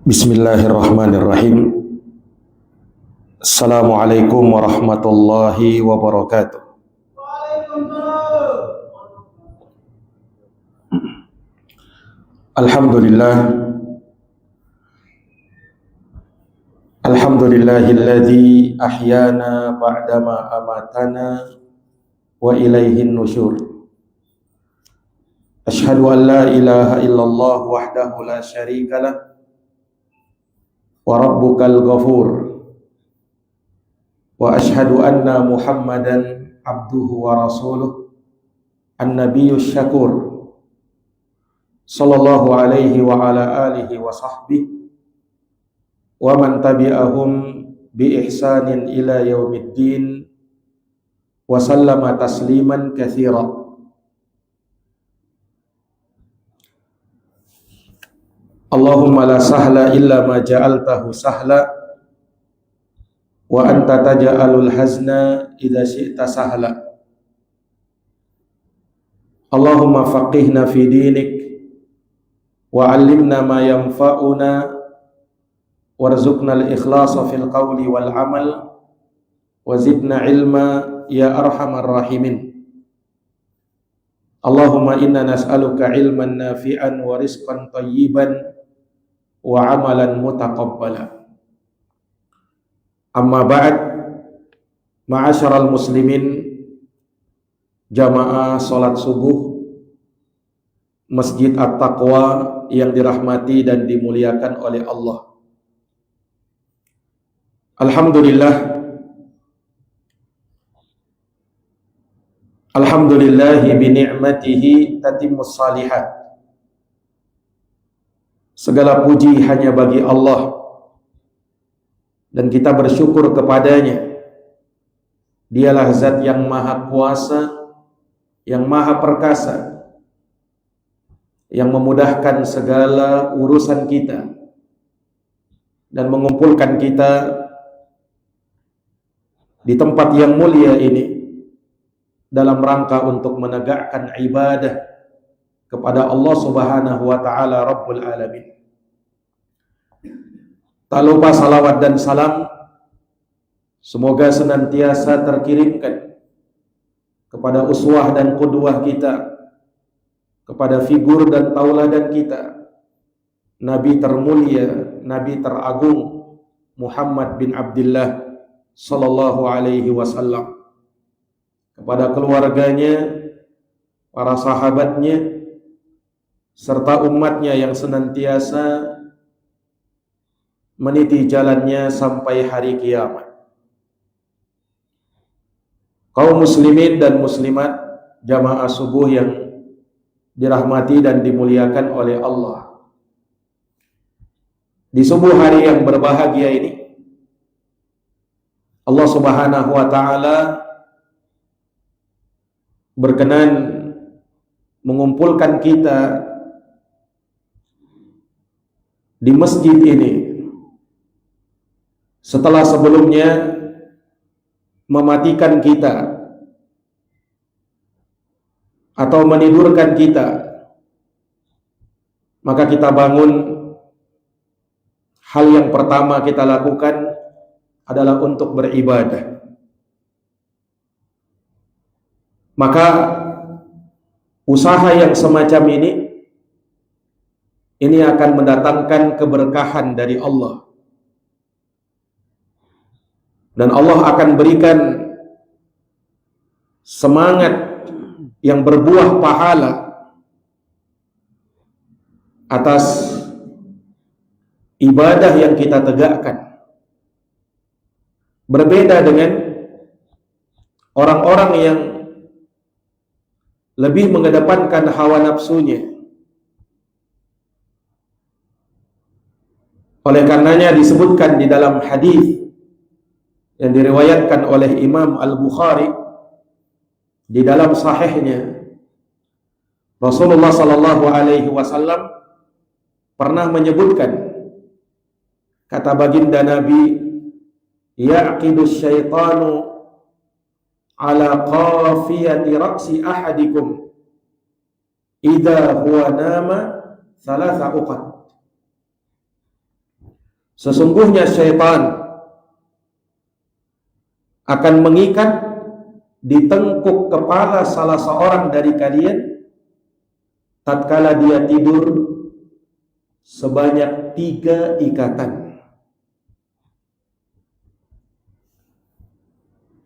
Bismillahirrahmanirrahim. Assalamualaikum warahmatullahi wabarakatuh. Alhamdulillah. Alhamdulillahilladzi ahyana ba'dama amatana wa ilaihin nusyur. Ashhadu an la ilaha illallah wahdahu la syarikalah wa rabbukal ghafur wa ashhadu anna Muhammadan abduhu wa rasuluh an-nabiyyus syakur sallallahu alaihi wa ala alihi wa sahbihi wa man tabi'ahum bi ihsanin ila yaumiddin wa sallama tasliman katsira. Allahumma la sahla illa ma ja'altahu sahla wa anta taj'alul hazna idza syi'ta sahla. Allahumma faqihna fi dinik wa 'allimna ma yanfa'una warzuqna al-ikhlasa fil qawli wal 'amal wa zidna ilma ya arhamar rahimin. Allahumma inna nas'aluka ilman nafi'an wa rizqan thayyiban wa amalan mutaqabbala. Amma ba'd, ma'asyaral muslimin, jamaah salat subuh Masjid At-Taqwa yang dirahmati dan dimuliakan oleh Allah. Alhamdulillahi bi ni'matihi tatimmus salihat. Segala puji hanya bagi Allah dan kita bersyukur kepadanya. Dialah zat yang maha kuasa, yang maha perkasa, yang memudahkan segala urusan kita dan mengumpulkan kita di tempat yang mulia ini dalam rangka untuk menegakkan ibadah kepada Allah Subhanahu wa taala Rabbul Alamin. Tak lupa salawat dan salam semoga senantiasa terkirimkan kepada uswah dan qudwah kita, kepada figur dan tauladan kita, Nabi termulia, Nabi teragung Muhammad bin Abdullah sallallahu alaihi wasallam, kepada keluarganya, para sahabatnya, serta umatnya yang senantiasa meniti jalannya sampai hari kiamat. Kaum muslimin dan muslimat, jamaah subuh yang dirahmati dan dimuliakan oleh Allah. Di subuh hari yang berbahagia ini, Allah Subhanahu wa taala berkenan mengumpulkan kita di masjid ini setelah sebelumnya mematikan kita atau menidurkan kita. Maka kita bangun, hal yang pertama kita lakukan adalah untuk beribadah. Maka usaha yang semacam ini akan mendatangkan keberkahan dari Allah. Dan Allah akan berikan semangat yang berbuah pahala atas ibadah yang kita tegakkan. Berbeda dengan orang-orang yang lebih mengedepankan hawa nafsunya. Oleh karenanya disebutkan di dalam hadis yang diriwayatkan oleh Imam Al-Bukhari di dalam sahihnya, Rasulullah sallallahu alaihi wasallam pernah menyebutkan, kata baginda Nabi, yaqidu syaitanu ala qafiyati ra'si ahadikum idza huwa nama thalatha uqad. Sesungguhnya syaitan akan mengikat di tengkuk kepala salah seorang dari kalian tatkala dia tidur sebanyak 3 ikatan.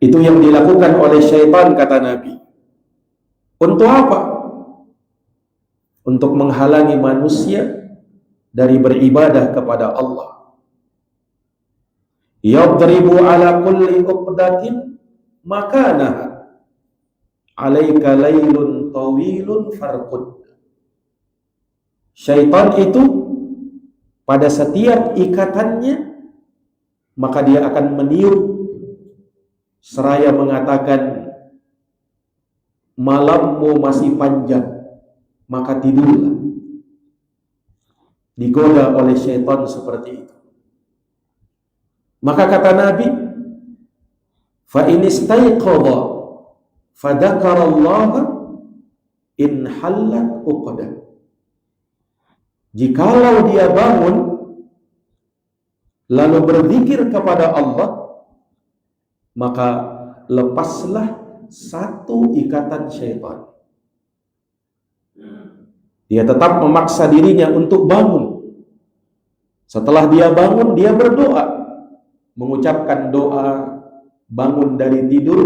Itu yang dilakukan oleh syaitan, kata Nabi. Untuk apa? Untuk menghalangi manusia dari beribadah kepada Allah. Yadribu ala kulli uqdatin makanaha alaika laylun tawilun farqud. Syaitan itu pada setiap ikatannya maka dia akan meniup seraya mengatakan, malammu masih panjang, maka tidurlah. Digoda oleh syaitan seperti itu. Maka kata Nabi, fa in istayqadha fadzakarallaha in hallat uqdah. Jikalau dia bangun lalu berzikir kepada Allah, maka lepaslah 1 ikatan syaitan. Dia tetap memaksa dirinya untuk bangun. Setelah dia bangun, dia berdoa, mengucapkan doa bangun dari tidur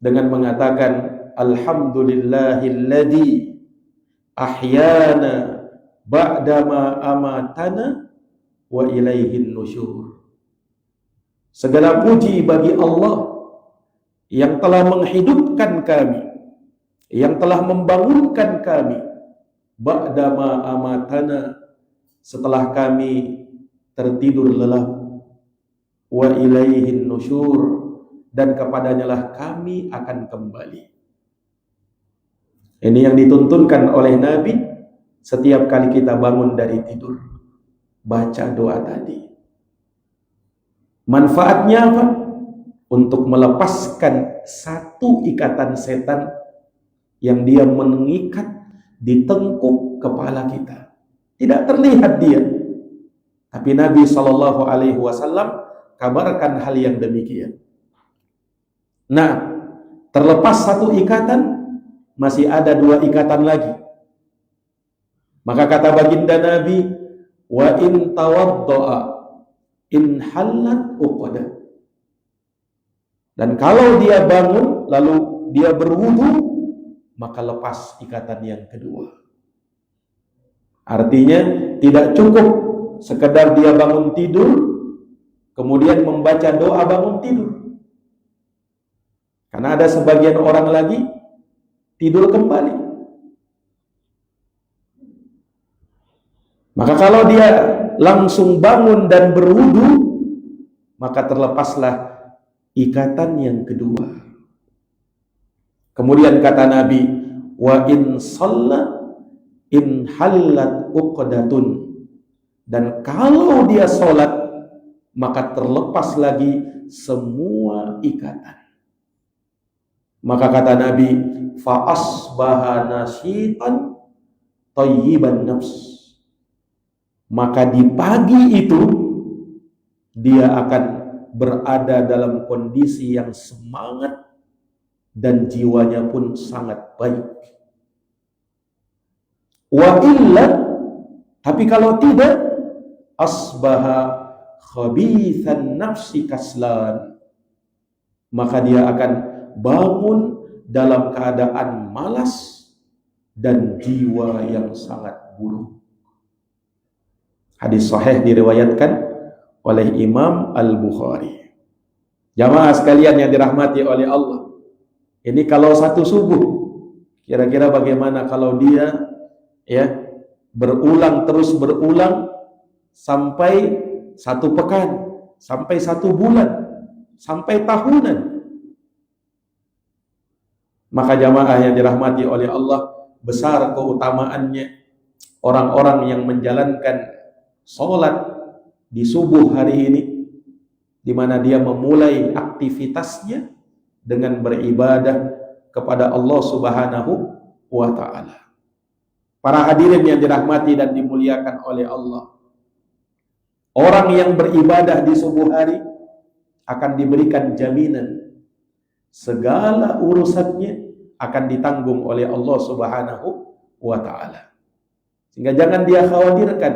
dengan mengatakan, alhamdulillahilladzi ahyana ba'dama amatana wa ilaihin nusyur. Segala puji bagi Allah yang telah menghidupkan kami, yang telah membangunkan kami, ba'dama amatana, setelah kami tertidur lelap, wa ilaihin nusyur, dan kepadanya lah kami akan kembali. Ini yang dituntunkan oleh Nabi setiap kali kita bangun dari tidur, baca doa tadi. Manfaatnya apa? Untuk melepaskan 1 ikatan setan yang dia mengikat di tengkuk kepala kita. Tidak terlihat dia, tapi Nabi sallallahu alaihi wasallam kabarkan hal yang demikian. Nah, terlepas 1 ikatan, masih ada 2 ikatan lagi. Maka kata baginda Nabi, wa in tawadda'a in hallat uqdah. Dan kalau dia bangun lalu dia berwudu, maka lepas ikatan yang kedua. Artinya tidak cukup sekedar dia bangun tidur kemudian membaca doa bangun tidur. Karena ada sebagian orang lagi tidur kembali. Maka kalau dia langsung bangun dan berwudu, maka terlepaslah ikatan yang kedua. Kemudian kata Nabi, wa in shalla in hallat uqdatun. Dan kalau dia sholat, maka terlepas lagi semua ikatan. Maka kata Nabi, fa asbaha nasyitan thayyiban nafs. Maka di pagi itu dia akan berada dalam kondisi yang semangat dan jiwanya pun sangat baik. Wa illa, tapi kalau tidak, asbaha khabithan nafsi kaslan, maka dia akan bangun dalam keadaan malas dan jiwa yang sangat buruk. Hadis sahih diriwayatkan oleh Imam Al-Bukhari. Jamaah sekalian yang dirahmati oleh Allah, ini kalau satu subuh, kira-kira bagaimana kalau dia berulang terus berulang sampai satu pekan, sampai satu bulan, sampai tahunan. Maka jamaah yang dirahmati oleh Allah, besar keutamaannya orang-orang yang menjalankan sholat di subuh hari ini, di mana dia memulai aktivitasnya dengan beribadah kepada Allah Subhanahu wa ta'ala. Para hadirin yang dirahmati dan dimuliakan oleh Allah, orang yang beribadah di subuh hari akan diberikan jaminan segala urusannya akan ditanggung oleh Allah Subhanahu wa ta'ala. Sehingga jangan dia khawatirkan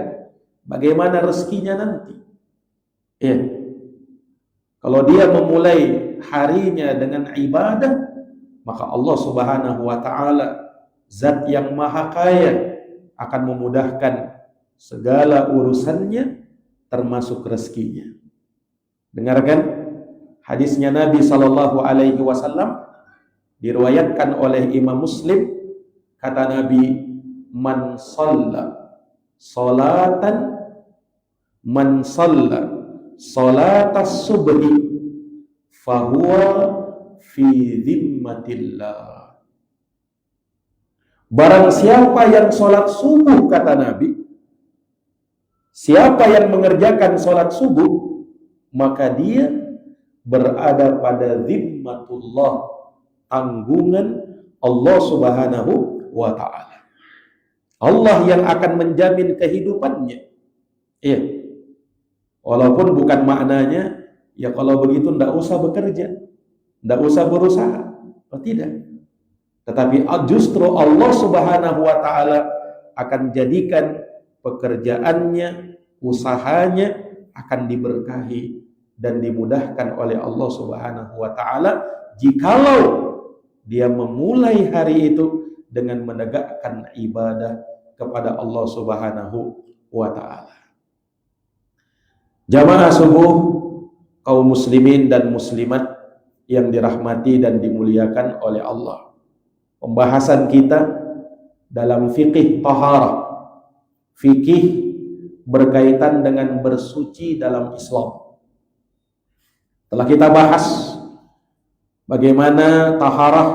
bagaimana rezekinya nanti. Kalau dia memulai harinya dengan ibadah, maka Allah Subhanahu wa ta'ala, zat yang maha kaya, akan memudahkan segala urusannya termasuk rezekinya. Dengarkan hadisnya Nabi sallallahu alaihi wasallam, diriwayatkan oleh Imam Muslim. Kata Nabi, man shalla salatas subhi fahuwa fi dhimmatillah. Barang siapa yang sholat subuh, kata Nabi, siapa yang mengerjakan sholat subuh, maka dia berada pada zimmatullah, tanggungan Allah Subhanahu wa ta'ala. Allah yang akan menjamin kehidupannya. Walaupun bukan maknanya ya kalau begitu ndak usah bekerja, ndak usah berusaha. Tidak. Tetapi justru Allah Subhanahu wa ta'ala akan jadikan pekerjaannya, usahanya akan diberkahi dan dimudahkan oleh Allah Subhanahu wa ta'ala jikalau dia memulai hari itu dengan menegakkan ibadah kepada Allah Subhanahu wa ta'ala. Jamaah subuh kaum muslimin dan muslimat yang dirahmati dan dimuliakan oleh Allah. Pembahasan kita dalam fikih taharah, fikih berkaitan dengan bersuci dalam Islam. Telah kita bahas bagaimana taharah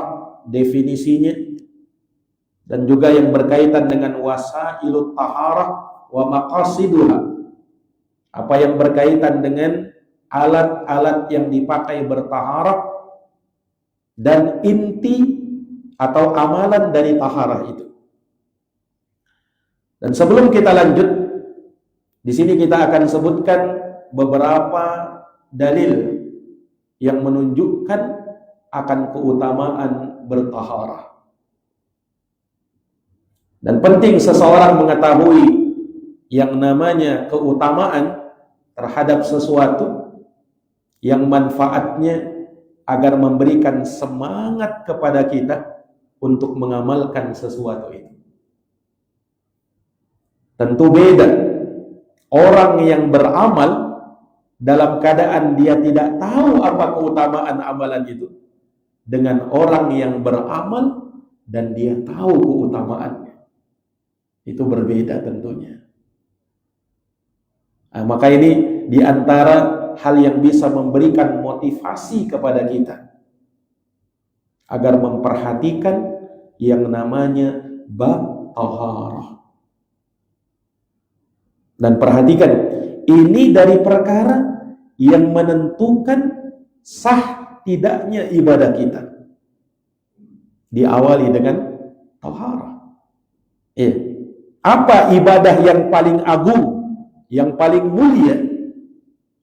definisinya, dan juga yang berkaitan dengan wasailut taharah wa maqasiduha, apa yang berkaitan dengan alat-alat yang dipakai bertaharah dan inti atau amalan dari taharah itu. Dan sebelum kita lanjut, di sini kita akan sebutkan beberapa dalil yang menunjukkan akan keutamaan bertaharah. Dan penting seseorang mengetahui yang namanya keutamaan terhadap sesuatu yang manfaatnya agar memberikan semangat kepada kita untuk mengamalkan sesuatu itu. Tentu beda orang yang beramal dalam keadaan dia tidak tahu apa keutamaan amalan itu dengan orang yang beramal dan dia tahu keutamaannya. Itu berbeda tentunya. Maka ini diantara hal yang bisa memberikan motivasi kepada kita agar memperhatikan yang namanya bab taharah. Dan perhatikan, ini dari perkara yang menentukan sah tidaknya ibadah kita. Diawali dengan taharah. Apa ibadah yang paling agung, yang paling mulia,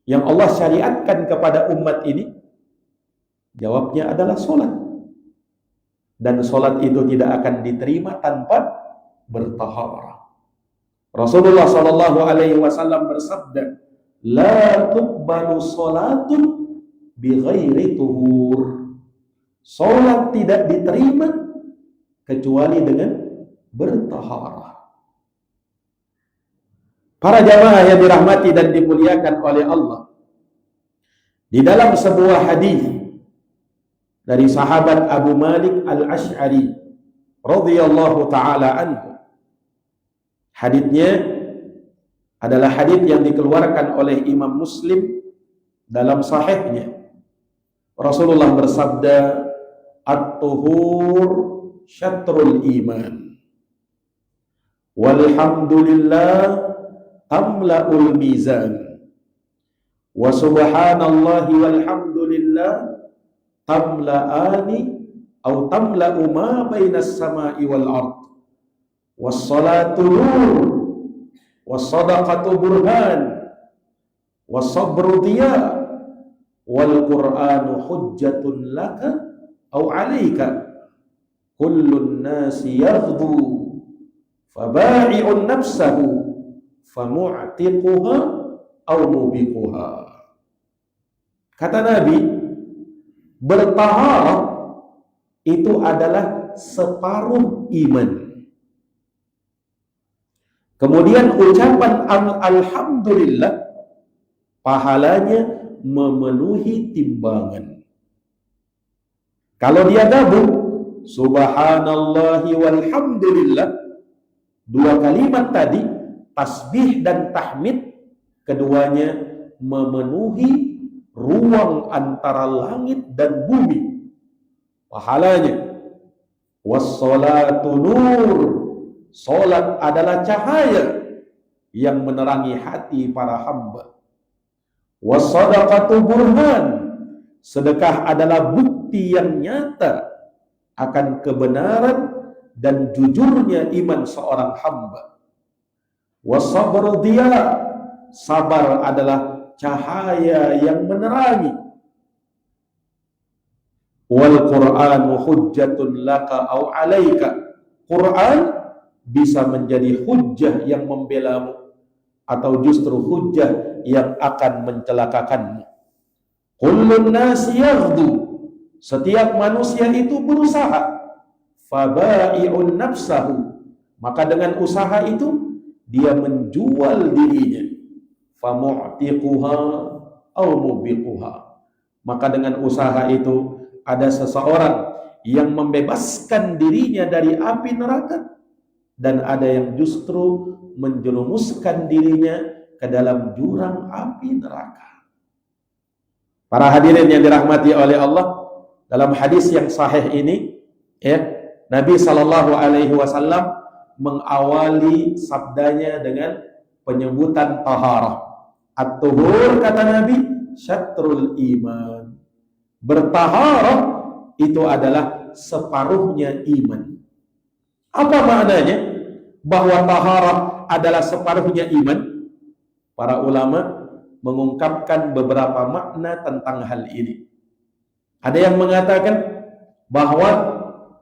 yang Allah syariatkan kepada umat ini? Jawabnya adalah sholat. Dan sholat itu tidak akan diterima tanpa bertaharah. Rasulullah sallallahu alaihi wasallam bersabda, la tuqbalu sholatun bighairi tuhur. Sholat tidak diterima kecuali dengan bertaharah. Para jamaah yang dirahmati dan dimuliakan oleh Allah, di dalam sebuah hadis dari sahabat Abu Malik Al-Asy'ari radhiyallahu taala anhu, hadisnya adalah hadis yang dikeluarkan oleh Imam Muslim dalam sahihnya. Rasulullah bersabda, "At-tuhur syatrul iman. Walhamdulillah tamla'ul mizan. Wa subhanallahi walhamdulillah tamla'ani atau tamla'u ma bainas sama'i wal ard. Was-salatu nur, was-sadaqatu burhan, was-sabru diya, wal Qur'anu hujjatun laka au 'alaika. Kullun nasi yaghdu faba'i'un nafsahu famu'tiquha au mubiquha." Kata Nabi, bertaharah itu adalah separuh iman. Kemudian ucapan alhamdulillah, pahalanya memenuhi timbangan. Kalau dia gabung subhanallahi walhamdulillah, dua kalimat tadi, tasbih dan tahmid, keduanya memenuhi ruang antara langit dan bumi pahalanya. Wassalatu nur, salat adalah cahaya yang menerangi hati para hamba. Wassadaqatu burhan, sedekah adalah bukti yang nyata akan kebenaran dan jujurnya iman seorang hamba. Wasabru diya, sabar adalah cahaya yang menerangi. Wal Qur'anu hujjatun laka au 'alaika, Quran bisa menjadi hujjah yang membelamu atau justru hujjah yang akan mencelakakanmu. Kullun nasi yaghdu, setiap manusia itu berusaha. Faba'i'un nafsahu, maka dengan usaha itu dia menjual dirinya. Famu'tiquha au mubiquha, maka dengan usaha itu ada seseorang yang membebaskan dirinya dari api neraka, dan ada yang justru menjerumuskan dirinya ke dalam jurang api neraka. Para hadirin yang dirahmati oleh Allah, dalam hadis yang sahih ini, Nabi SAW mengawali sabdanya dengan penyebutan taharah. At-tuhur, kata Nabi, syatrul iman. Bertaharah itu adalah separuhnya iman. Apa maknanya bahwa taharah adalah separuhnya iman? Para ulama mengungkapkan beberapa makna tentang hal ini. Ada yang mengatakan bahwa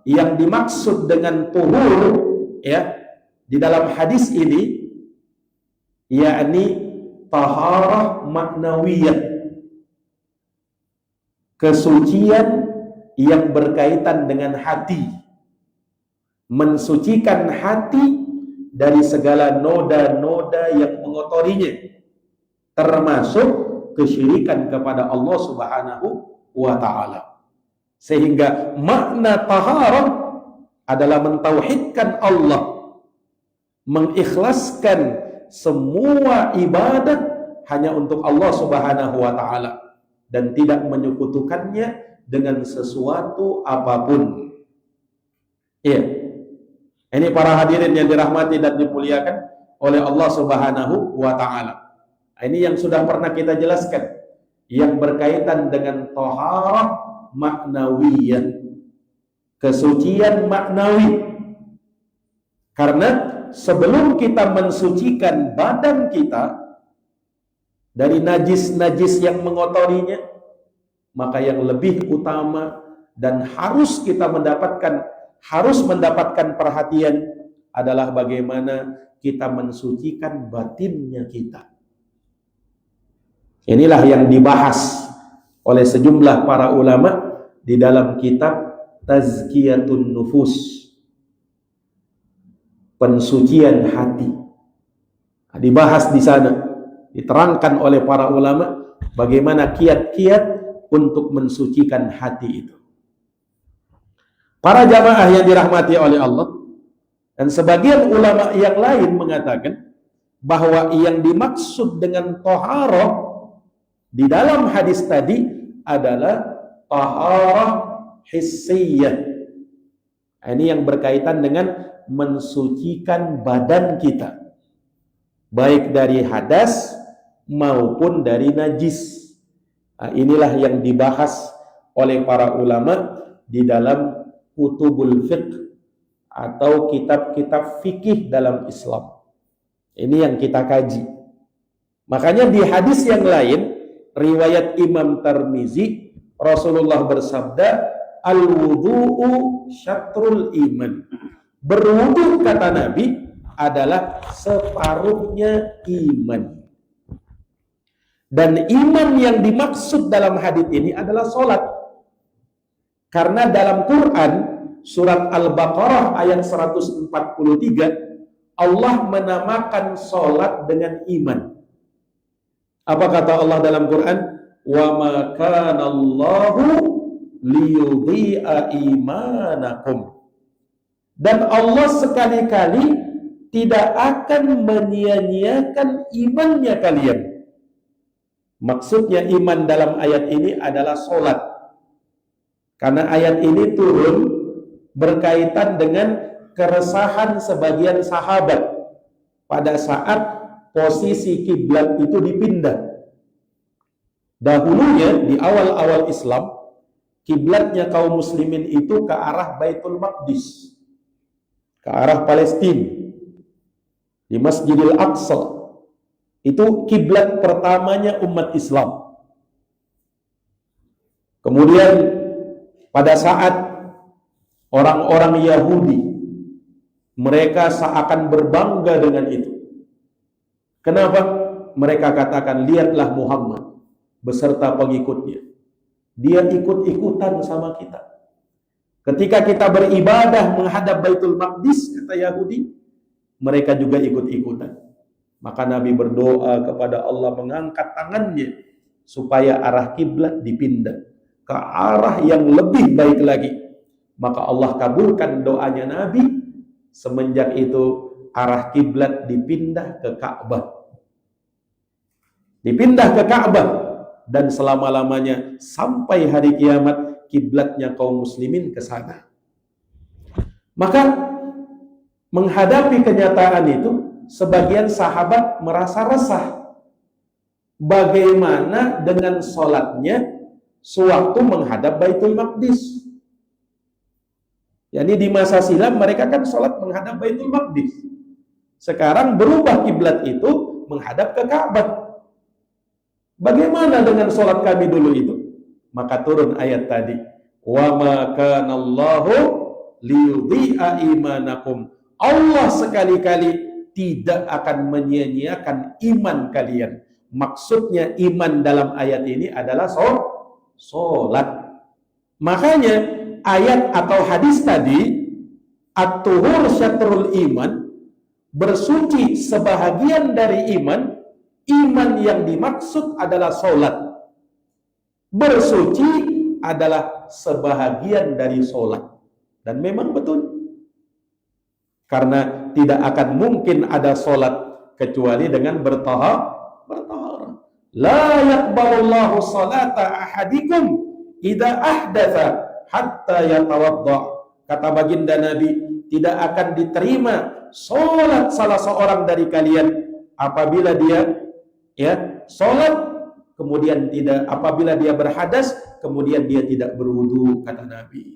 yang dimaksud dengan tuhur di dalam hadis ini yakni taharah maknawiyah, kesucian yang berkaitan dengan hati, mensucikan hati dari segala noda-noda yang mengotorinya, termasuk kesyirikan kepada Allah Subhanahu wa ta'ala. Sehingga makna taharah adalah mentauhidkan Allah, mengikhlaskan semua ibadat hanya untuk Allah Subhanahu wa ta'ala, dan tidak menyekutukannya dengan sesuatu apapun. Ini para hadirin yang dirahmati dan dimuliakan oleh Allah Subhanahu wa ta'ala. Ini yang sudah pernah kita jelaskan, yang berkaitan dengan taharah maknawiyah, kesucian maknawi. Karena sebelum kita mensucikan badan kita dari najis-najis yang mengotorinya, maka yang lebih utama dan harus kita mendapatkan perhatian adalah bagaimana kita mensucikan batinnya kita. Inilah yang dibahas oleh sejumlah para ulama di dalam kitab Tazkiyatun Nufus, pensucian hati. Dibahas di sana, diterangkan oleh para ulama bagaimana kiat-kiat untuk mensucikan hati itu. Para jamaah yang dirahmati oleh Allah, dan sebagian ulama yang lain mengatakan bahwa yang dimaksud dengan taharah di dalam hadis tadi adalah taharah hissiyah. Ini yang berkaitan dengan mensucikan badan kita, baik dari hadas maupun dari najis. Inilah yang dibahas oleh para ulama di dalam kutubul fiqh atau kitab-kitab fikih dalam Islam. Ini yang kita kaji. Makanya di hadis yang lain, riwayat Imam Tirmizi, Rasulullah bersabda, al-wudu'u syatrul iman. Berwudu, kata Nabi, adalah separuhnya iman. Dan iman yang dimaksud dalam hadis ini adalah sholat. Karena dalam Quran, surat Al-Baqarah ayat 143, Allah menamakan sholat dengan iman. Apa kata Allah dalam Quran? Wa ma kana Allahu liyudhi'a imanakum. Dan Allah sekali-kali tidak akan menyia-nyiakan imannya kalian. Maksudnya iman dalam ayat ini adalah sholat. Karena ayat ini turun berkaitan dengan keresahan sebagian sahabat pada saat posisi kiblat itu dipindah. Dahulunya di awal-awal Islam, kiblatnya kaum muslimin itu ke arah Baitul Maqdis, ke arah Palestina, di Masjidil Aqsa. Itu kiblat pertamanya umat Islam. Kemudian pada saat orang-orang Yahudi, mereka seakan berbangga dengan itu. Kenapa? Mereka katakan, lihatlah Muhammad beserta pengikutnya. Dia ikut-ikutan sama kita. Ketika kita beribadah menghadap Baitul Maqdis, kata Yahudi, mereka juga ikut-ikutan. Maka Nabi berdoa kepada Allah mengangkat tangannya supaya arah kiblat dipindah ke arah yang lebih baik lagi. Maka Allah kabulkan doanya Nabi. Semenjak itu arah kiblat dipindah ke Ka'bah. Dipindah ke Ka'bah, dan selama-lamanya sampai hari kiamat kiblatnya kaum muslimin ke sana. Maka menghadapi kenyataan itu, sebagian sahabat merasa resah. Bagaimana dengan sholatnya sewaktu menghadap Baitul Maqdis? Jadi di masa silam mereka kan sholat menghadap Baitul Maqdis. Sekarang berubah kiblat itu menghadap ke Ka'bah. Bagaimana dengan sholat kami dulu itu? Maka turun ayat tadi, wa ma kana Allahu liyudhi'a imanakum. Allah sekali-kali tidak akan menyia-nyiakan iman kalian. Maksudnya iman dalam ayat ini adalah sholat. Makanya ayat atau hadis tadi, at-tuhur syatrul iman, bersuci sebahagian dari iman. Iman yang dimaksud adalah sholat. Bersuci adalah sebahagian dari sholat. Dan memang betul. Karena tidak akan mungkin ada sholat kecuali dengan bertaharah. La yaqbalullahu salata ahadikum idza ahdatha hatta yatawadda. Kata baginda Nabi, tidak akan diterima sholat salah seorang dari kalian apabila dia sholat kemudian tidak, apabila dia berhadas kemudian dia tidak berwudu, kata Nabi.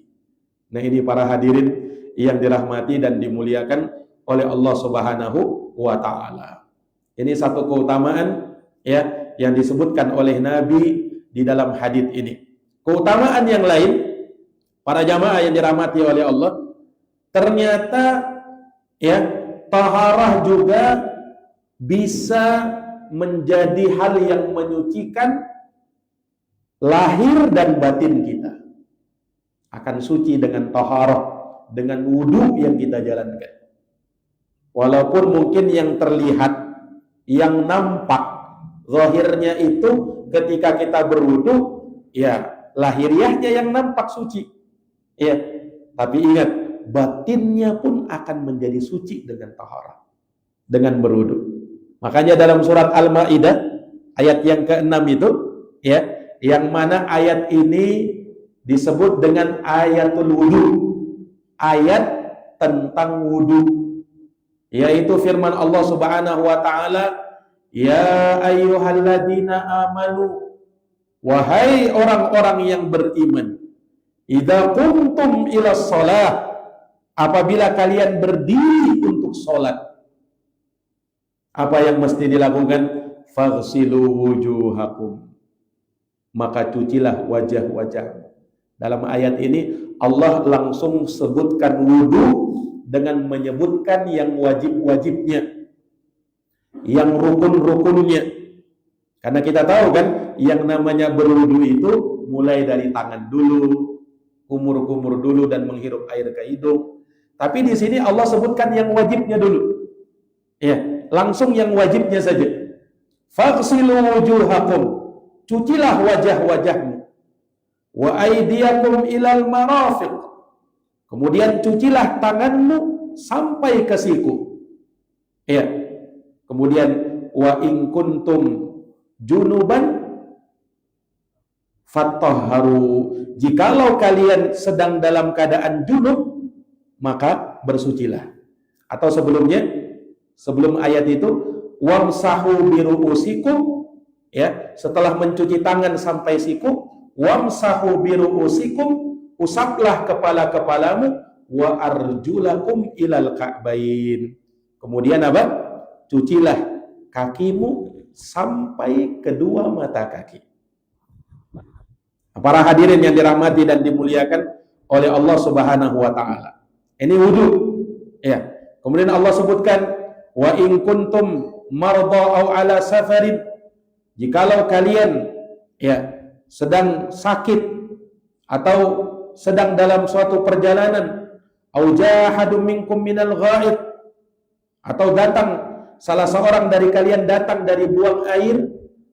Nah, ini para hadirin yang dirahmati dan dimuliakan oleh Allah Subhanahu wa taala. Ini satu keutamaan yang disebutkan oleh Nabi di dalam hadis ini. Keutamaan yang lain, para jamaah yang dirahmati oleh Allah, ternyata taharah juga bisa menjadi hal yang menyucikan lahir dan batin kita. Akan suci dengan taharah, dengan wudu yang kita jalankan. Walaupun mungkin yang terlihat yang nampak. Zahirnya itu ketika kita berwudu, ya lahiriahnya yang nampak suci. Ya, tapi ingat, batinnya pun akan menjadi suci dengan taharah, dengan berwudu. Makanya dalam surat Al-Maidah ayat yang ke-6 itu, ya, yang mana ayat ini disebut dengan ayatul wudu, ayat tentang wudu, yaitu firman Allah Subhanahu wa taala, ya ayyuhalladzina amanu, wahai orang-orang yang beriman, idza qumtum ila shalah, apabila kalian berdiri untuk salat, apa yang mesti dilakukan? Faghsilu wujuhakum, maka cucilah wajah-wajah. Dalam ayat ini Allah langsung sebutkan wudu dengan menyebutkan yang wajib-wajibnya, yang rukun-rukunnya. Karena kita tahu kan, yang namanya berwudu itu mulai dari tangan dulu, kumur-kumur dulu, dan menghirup air ke hidung. Tapi di sini Allah sebutkan yang wajibnya dulu. Ya, langsung yang wajibnya saja. Faghsilu wujuhakum, cucilah wajah-wajahmu. Wa aydiyakum ilal marafiq, kemudian cucilah tanganmu sampai ke siku. Ya. Kemudian wa in kuntum junuban fattahharu, jikalau kalian sedang dalam keadaan junub, maka bersucilah. Atau sebelumnya, sebelum ayat itu, wamsahu biruusikum, ya, setelah mencuci tangan sampai siku, wamsahu biruusikum, usaplah kepala-kepalamu, wa arjulakum ilal ka'bain, kemudian apa? Cucilah kakimu sampai kedua mata kaki. Para hadirin yang dirahmati dan dimuliakan oleh Allah Subhanahu wa taala. Ini wudu. Ya. Kemudian Allah sebutkan, wa in kuntum marda au ala safarin, jikalau kalian, ya, sedang sakit atau sedang dalam suatu perjalanan, au jahadum minkum minal ghaid, atau datang salah seorang dari kalian datang dari buang air,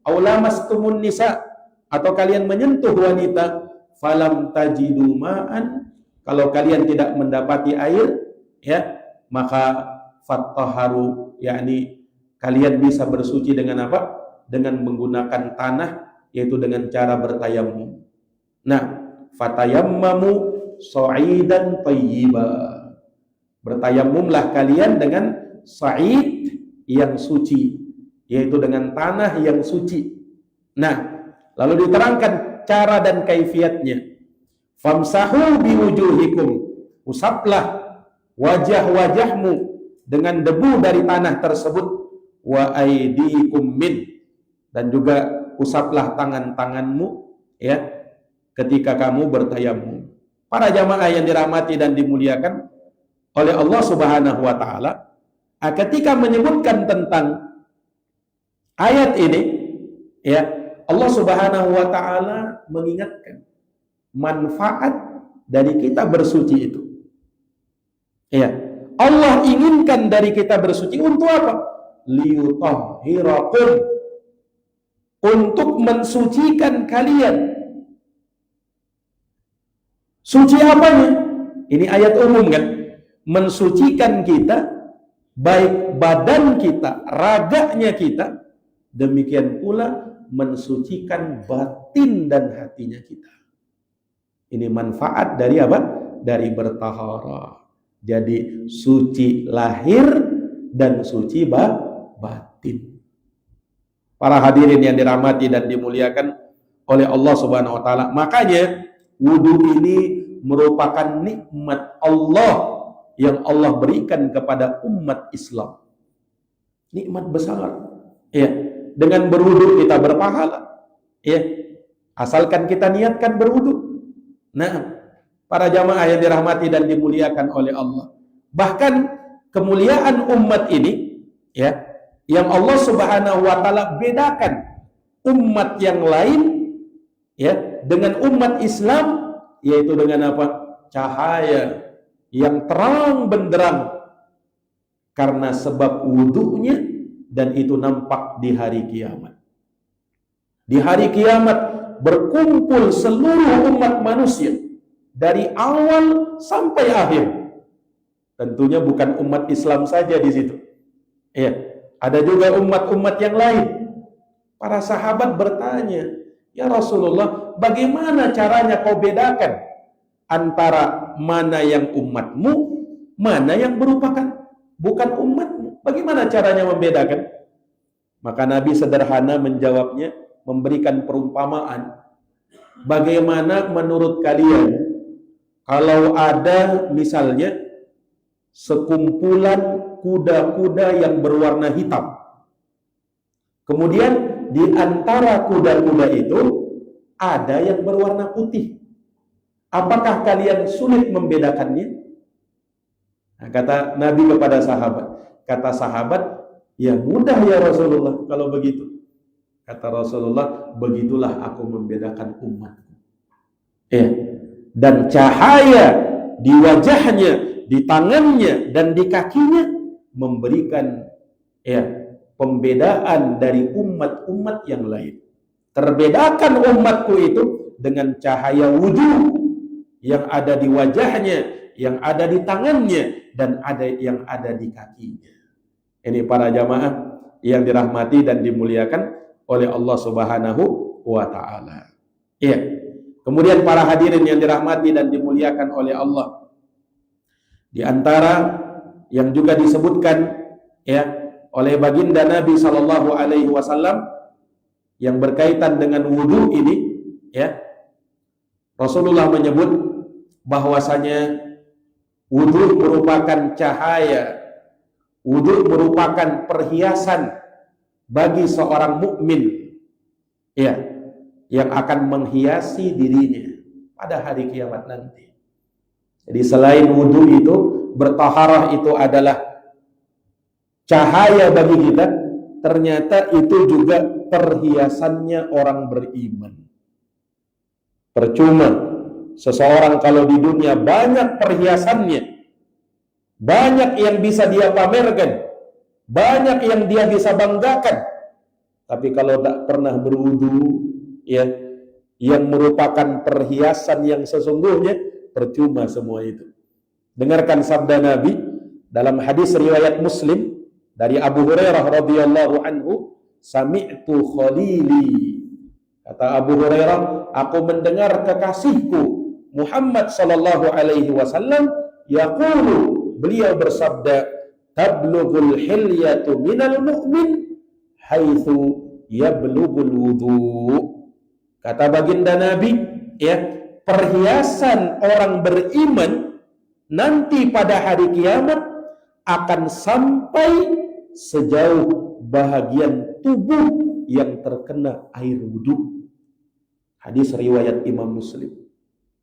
au lamastumun nisa, atau kalian menyentuh wanita, falam tajidu ma'an, kalau kalian tidak mendapati air, ya, maka fattaharu, yakni kalian bisa bersuci dengan apa? Dengan menggunakan tanah, yaitu dengan cara bertayammum. Nah, fatayammamu sa'idan thayyiba, bertayammumlah kalian dengan sa'id yang suci, yaitu dengan tanah yang suci. Nah, lalu diterangkan cara dan kaifiatnya. Famsahu biwujuhikum, usaplah wajah-wajahmu dengan debu dari tanah tersebut, wa aydikum min, dan juga usaplah tangan-tanganmu, ya, ketika kamu bertayammum. Para jamaah yang dirahmati dan dimuliakan oleh Allah Subhanahu wa taala, ketika menyebutkan tentang ayat ini, ya, Allah Subhanahu wa taala mengingatkan manfaat dari kita bersuci itu. Ya, Allah inginkan dari kita bersuci untuk apa? Liyutahhirakum, untuk mensucikan kalian. Suci apanya? Ini ayat umum kan? Mensucikan kita, baik badan kita, raganya kita, demikian pula mensucikan batin dan hatinya kita. Ini manfaat dari apa? Dari bertaharah. Jadi suci lahir dan suci batin. Para hadirin yang dirahmati dan dimuliakan oleh Allah Subhanahu wa taala, makanya wudu ini merupakan nikmat Allah yang Allah berikan kepada umat Islam. Nikmat besar. Ya, dengan berwudu kita berpahala. Ya, asalkan kita niatkan berwudu. Nah, para jamaah yang dirahmati dan dimuliakan oleh Allah, bahkan kemuliaan umat ini, ya, yang Allah Subhanahu wa taala bedakan umat yang lain, ya, dengan umat Islam, yaitu dengan apa? Cahaya yang terang benderang, karena sebab wudunya dan itu nampak di hari kiamat. Di hari kiamat berkumpul seluruh umat manusia dari awal sampai akhir. Tentunya bukan umat Islam saja di situ. Ya, ada juga umat-umat yang lain. Para sahabat bertanya, "Ya Rasulullah, bagaimana caranya kau bedakan antara mana yang umatmu, mana yang merupakan bukan umatmu? Bagaimana caranya membedakan?" Maka Nabi sederhana menjawabnya, memberikan perumpamaan. Bagaimana menurut kalian kalau ada misalnya sekumpulan kuda-kuda yang berwarna hitam. Kemudian di antara kuda-kuda itu ada yang berwarna putih. Apakah kalian sulit membedakannya? Nah, kata Nabi kepada sahabat. Kata sahabat, "Ya mudah ya Rasulullah kalau begitu." Kata Rasulullah, "Begitulah aku membedakan umatku." Ya. Dan cahaya di wajahnya, di tangannya, dan di kakinya memberikan pembedaan dari umat-umat yang lain. Terbedakan umatku itu dengan cahaya wujud yang ada di wajahnya, yang ada di tangannya, dan ada yang ada di kakinya. Ini para jamaah yang dirahmati dan dimuliakan oleh Allah Subhanahu wa ta'ala. Iya. Kemudian para hadirin yang dirahmati dan dimuliakan oleh Allah, di antara yang juga disebutkan oleh baginda Nabi sallallahu alaihi wasallam yang berkaitan dengan wudu ini, Rasulullah menyebut bahwasanya wudu merupakan cahaya, wudu merupakan perhiasan bagi seorang mukmin yang akan menghiasi dirinya pada hari kiamat nanti. Jadi selain wudu itu, bertaharah itu adalah cahaya bagi kita, ternyata itu juga perhiasannya orang beriman. Percuma seseorang kalau di dunia banyak perhiasannya, banyak yang bisa dia pamerkan, banyak yang dia bisa banggakan, tapi kalau tak pernah berwudu, yang merupakan perhiasan yang sesungguhnya, percuma semua itu. Dengarkan sabda Nabi dalam hadis riwayat Muslim dari Abu Hurairah radhiyallahu anhu, "Sami'tu khalili." Kata Abu Hurairah, aku mendengar kekasihku Muhammad sallallahu alaihi wasallam yaqulu, beliau bersabda, "Tablughul hilyatu minal mu'min haitsu yablughul wudu." Kata baginda Nabi, perhiasan orang beriman nanti pada hari kiamat akan sampai sejauh bahagian tubuh yang terkena air wudu. Hadis riwayat Imam Muslim.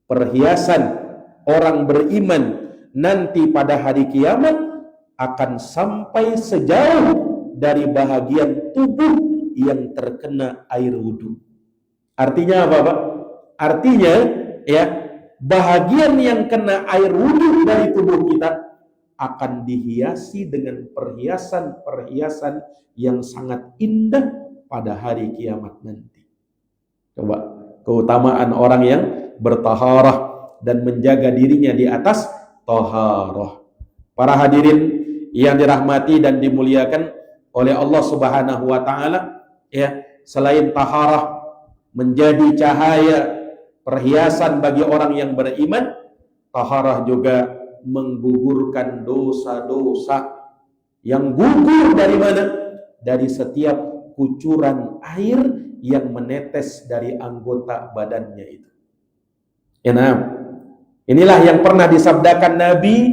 Perhiasan orang beriman nanti pada hari kiamat akan sampai sejauh dari bahagian tubuh yang terkena air wudu. Artinya apa, Pak? Artinya bahagian yang kena air wudu dari tubuh kita akan dihiasi dengan perhiasan-perhiasan yang sangat indah pada hari kiamat nanti. Coba keutamaan orang yang bertaharah dan menjaga dirinya di atas taharah. Para hadirin yang dirahmati dan dimuliakan oleh Allah Subhanahu wa taala, selain taharah menjadi cahaya perhiasan bagi orang yang beriman, taharah juga menggugurkan dosa-dosa yang gugur dari mana? Dari setiap kucuran air yang menetes dari anggota badannya itu. Inilah yang pernah disabdakan Nabi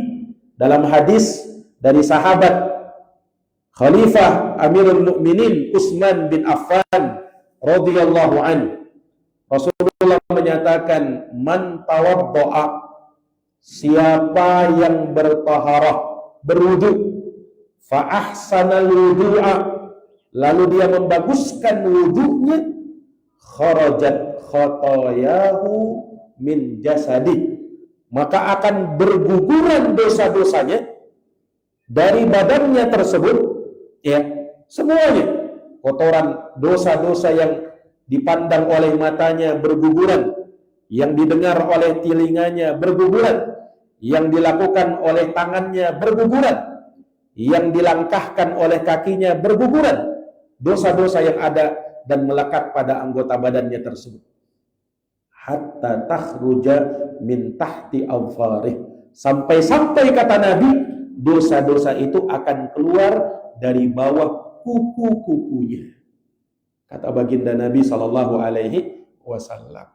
dalam hadis dari sahabat Khalifah Amirul Mukminin Utsman bin Affan radhiyallahu anhu. Rasulullah menyatakan, "Man tawaddo'a," siapa yang bertaharah, berwudu, fa ahsanal wudu'a, lalu dia membaguskan wudunya, kharajat khatayahu min jasadi, maka akan berguguran dosa-dosanya dari badannya tersebut semuanya. Kotoran, dosa-dosa yang dipandang oleh matanya berguguran, yang didengar oleh telinganya berguguran, yang dilakukan oleh tangannya berguguran, yang dilangkahkan oleh kakinya berguguran. Dosa-dosa yang ada dan melekat pada anggota badannya tersebut. Hatta takhruja min tahti awfarih. Sampai-sampai kata Nabi, dosa-dosa itu akan keluar dari bawah kuku-kukunya. Kata baginda Nabi Sallallahu Alaihi Wasallam.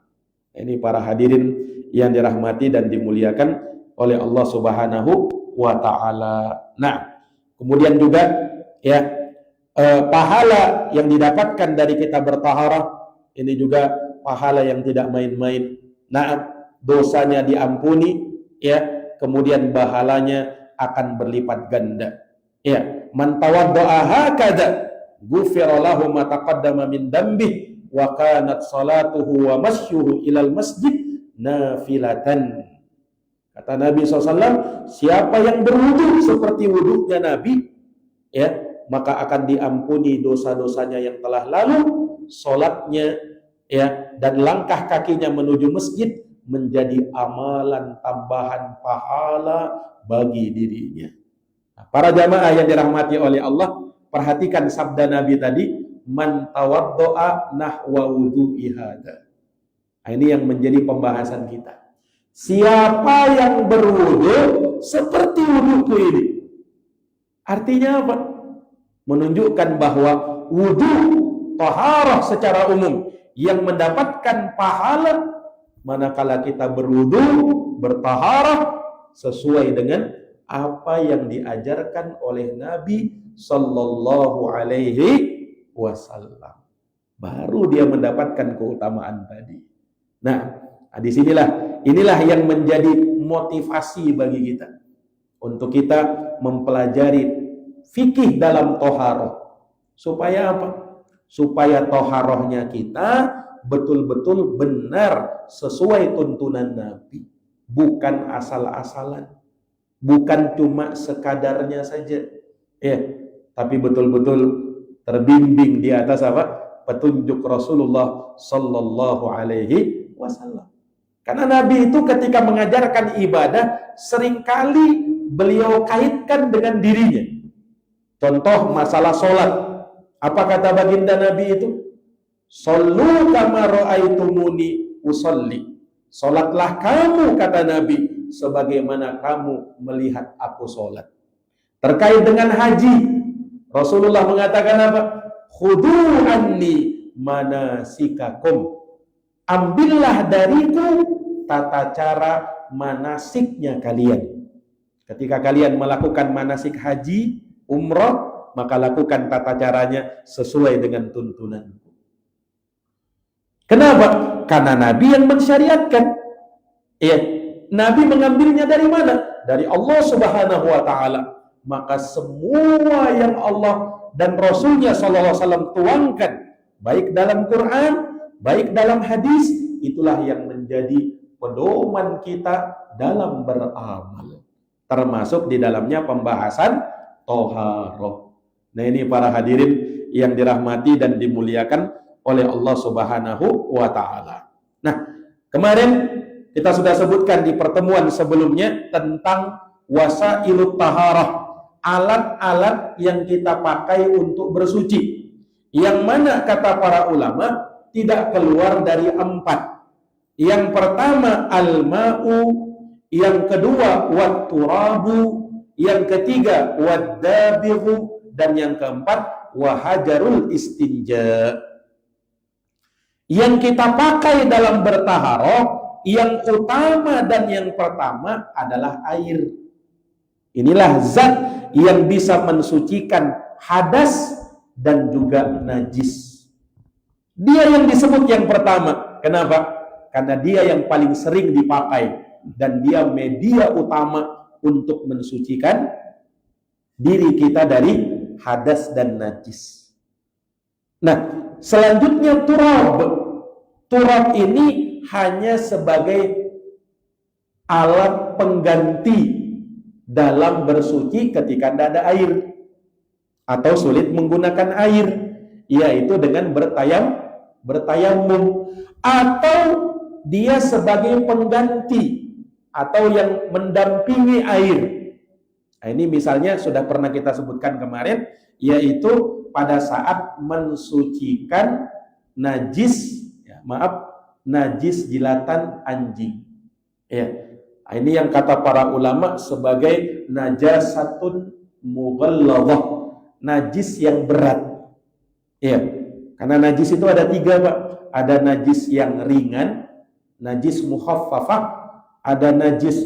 Ini para hadirin yang dirahmati dan dimuliakan oleh Allah Subhanahu wa Ta'ala. Nah, kemudian juga ya pahala yang didapatkan dari kita bertaharah ini juga pahala yang tidak main-main. Nah, dosanya diampuni, ya, kemudian pahalanya akan berlipat ganda. Ya, man tawadda'a hakadha ghufira lahu ma taqaddama min dambih wa kanat salatuhu wa masyuhu ilal masjid nafilatan. Kata Nabi SAW, siapa yang berwudu seperti wudunya Nabi, ya, maka akan diampuni dosa-dosanya yang telah lalu, sholatnya, ya, dan langkah kakinya menuju masjid menjadi amalan tambahan pahala bagi dirinya. Nah, para jamaah yang dirahmati oleh Allah, perhatikan sabda Nabi tadi, man tawaddo'a nahwa wudu'i hada. Nah, ini yang menjadi pembahasan kita. Siapa yang berwudu seperti wuduku ini? Artinya apa? Menunjukkan bahwa wudu, taharah secara umum yang mendapatkan pahala manakala kita berwudu, bertaharah sesuai dengan apa yang diajarkan oleh Nabi Sallallahu Alaihi Wasallam. Baru dia mendapatkan keutamaan tadi. Nah, inilah yang menjadi motivasi bagi kita untuk kita mempelajari fikih dalam toharoh. Supaya apa? Supaya toharohnya kita betul-betul benar sesuai tuntunan Nabi. Bukan asal-asalan. Bukan cuma sekadarnya saja. Ya, tapi betul-betul terbimbing di atas apa? Petunjuk Rasulullah Sallallahu Alaihi Wasallam. Karena Nabi itu ketika mengajarkan ibadah seringkali beliau kaitkan dengan dirinya. Contoh masalah sholat. Apa kata baginda Nabi itu? Sallu kama ra'aitumuni usolli. Sholatlah kamu, kata Nabi, sebagaimana kamu melihat aku sholat. Terkait dengan haji, Rasulullah mengatakan apa? Khudu anni manasikakum. Ambillah dariku tata cara manasiknya kalian. Ketika kalian melakukan manasik haji, umrah, maka lakukan tata caranya sesuai dengan tuntunanku. Kenapa? Karena Nabi yang mensyariatkan. Ya, Nabi mengambilnya dari mana? Dari Allah Subhanahu wa Ta'ala. Maka semua yang Allah dan Rasulnya SAW tuangkan, baik dalam Quran, baik dalam hadis, itulah yang menjadi pedoman kita dalam beramal. Termasuk di dalamnya pembahasan toharoh. Nah, ini para hadirin yang dirahmati dan dimuliakan oleh Allah Subhanahu wa Ta'ala. Nah, kemarin kita sudah sebutkan di pertemuan sebelumnya tentang wasailut taharah, alat-alat yang kita pakai untuk bersuci, yang mana kata para ulama tidak keluar dari 4. Yang pertama al-ma'u, yang kedua wat-turabu, yang ketiga wad-dabighu, dan yang keempat wahajarul istinja. Yang kita pakai dalam bertaharah, yang utama dan yang pertama adalah air. Inilah zat yang bisa mensucikan hadas dan juga najis. Dia yang disebut yang pertama. Kenapa? Karena dia yang paling sering dipakai dan dia media utama untuk mensucikan diri kita dari hadas dan najis. Nah, selanjutnya turab. Turab ini hanya sebagai alat pengganti dalam bersuci ketika tidak ada air. atau sulit menggunakan air, yaitu dengan bertayamum, atau dia sebagai pengganti atau yang mendampingi air. Nah, ini misalnya sudah pernah kita sebutkan kemarin, yaitu pada saat mensucikan najis, najis jilatan anjing. Ya, nah, ini yang kata para ulama sebagai najasatun mughalladhah, najis yang berat. Ya, karena najis itu ada 3, Pak. Ada najis yang ringan, najis mukhaffafah, ada najis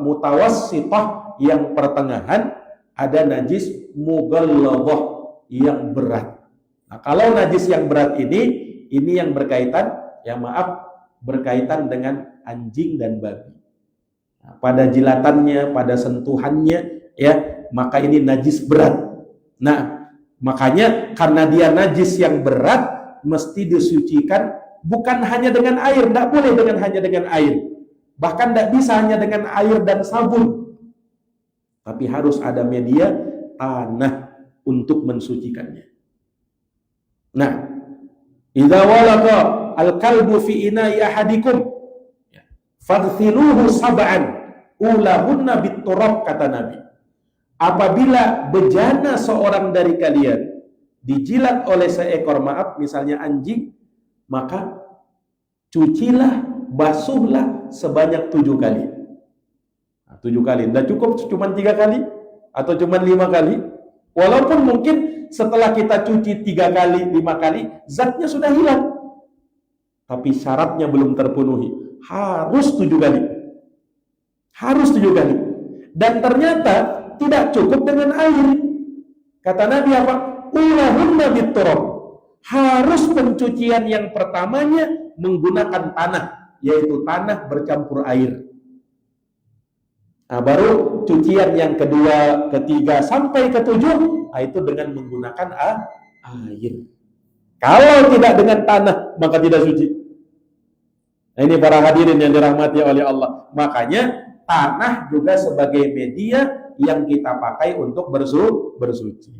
mutawassithah yang pertengahan, ada najis mughalladhah yang berat. Nah, kalau najis yang berat ini yang berkaitan, berkaitan dengan anjing dan babi. Nah, pada jilatannya, pada sentuhannya, ya, maka ini najis berat. Nah, makanya karena dia najis yang berat, mesti disucikan bukan hanya dengan air, tidak boleh hanya dengan air. Bahkan tidak bisa hanya dengan air dan sabun. Tapi harus ada media tanah untuk mensucikannya. Nah, idza walaqa al-kalbu fi ina'i ahadikum faghsiluhu sab'an ulahunna bit-turab, kata Nabi. Apabila bejana seorang dari kalian dijilat oleh seekor, misalnya anjing, maka cucilah, basuhlah sebanyak 7 kali. Nah, 7 kali, tidak cukup cuma 3 kali atau cuma 5 kali. Walaupun mungkin setelah kita cuci 3 kali, 5 kali, zatnya sudah hilang. Tapi syaratnya belum terpenuhi. Harus 7 kali. Harus 7 kali. Dan ternyata tidak cukup dengan air. Kata Nabi apa? Ulahunna bit-turab. Harus pencucian yang pertamanya menggunakan tanah, yaitu tanah bercampur air. Nah, baru cucian yang kedua, ketiga, sampai ke-7, itu dengan menggunakan air. Kalau tidak dengan tanah, maka tidak suci. Nah, ini para hadirin yang dirahmati oleh Allah. Makanya tanah juga sebagai media yang kita pakai untuk bersuci.